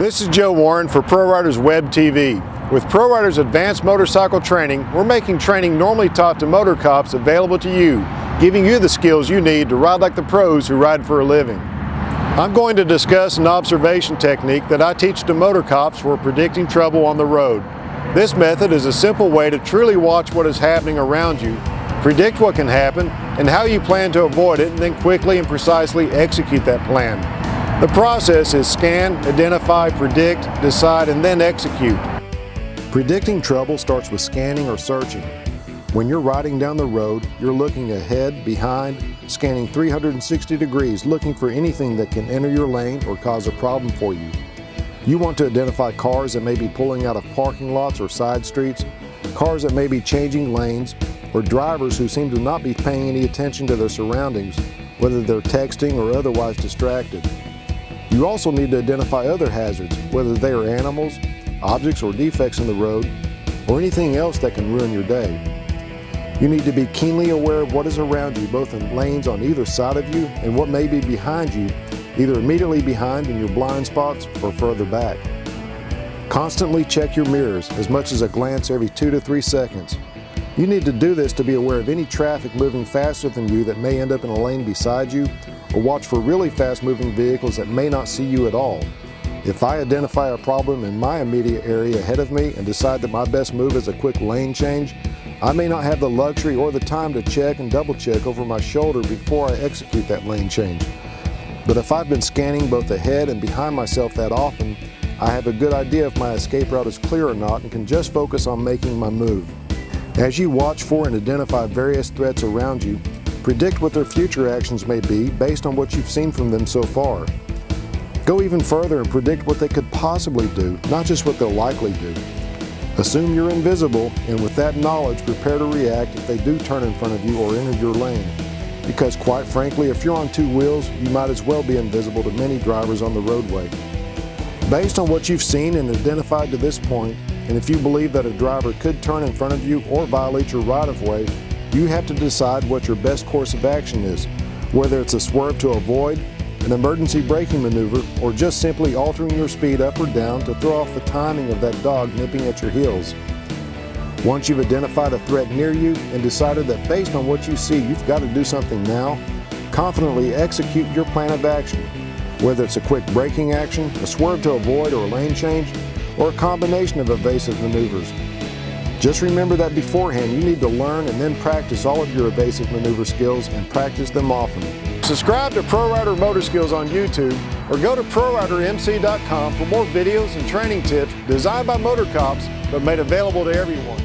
This is Joe Warren for Prorider's Web TV. With Prorider's advanced motorcycle training, we're making training normally taught to motor cops available to you, giving you the skills you need to ride like the pros who ride for a living. I'm going to discuss an observation technique that I teach to motor cops for predicting trouble on the road. This method is a simple way to truly watch what is happening around you, predict what can happen, and how you plan to avoid it, and then quickly and precisely execute that plan. The process is scan, identify, predict, decide, and then execute. Predicting trouble starts with scanning or searching. When you're riding down the road, you're looking ahead, behind, scanning 360 degrees, looking for anything that can enter your lane or cause a problem for you. You want to identify cars that may be pulling out of parking lots or side streets, cars that may be changing lanes, or drivers who seem to not be paying any attention to their surroundings, whether they're texting or otherwise distracted. You also need to identify other hazards, whether they are animals, objects or defects in the road, or anything else that can ruin your day. You need to be keenly aware of what is around you, both in lanes on either side of you and what may be behind you, either immediately behind in your blind spots or further back. Constantly check your mirrors, as much as a glance every 2 to 3 seconds. You need to do this to be aware of any traffic moving faster than you that may end up in a lane beside you, or watch for really fast moving vehicles that may not see you at all. If I identify a problem in my immediate area ahead of me and decide that my best move is a quick lane change, I may not have the luxury or the time to check and double check over my shoulder before I execute that lane change. But if I've been scanning both ahead and behind myself that often, I have a good idea if my escape route is clear or not and can just focus on making my move. As you watch for and identify various threats around you, predict what their future actions may be based on what you've seen from them so far. Go even further and predict what they could possibly do, not just what they'll likely do. Assume you're invisible, and with that knowledge, prepare to react if they do turn in front of you or enter your lane. Because quite frankly, if you're on 2 wheels, you might as well be invisible to many drivers on the roadway. Based on what you've seen and identified to this point, and if you believe that a driver could turn in front of you or violate your right-of-way, you have to decide what your best course of action is, whether it's a swerve to avoid, an emergency braking maneuver, or just simply altering your speed up or down to throw off the timing of that dog nipping at your heels. Once you've identified a threat near you and decided that based on what you see you've got to do something now, confidently execute your plan of action, whether it's a quick braking action, a swerve to avoid or a lane change, or a combination of evasive maneuvers. Just remember that beforehand you need to learn and then practice all of your evasive maneuver skills and practice them often. Subscribe to Prorider Motor Skills on YouTube or go to ProriderMC.com for more videos and training tips designed by motor cops but made available to everyone.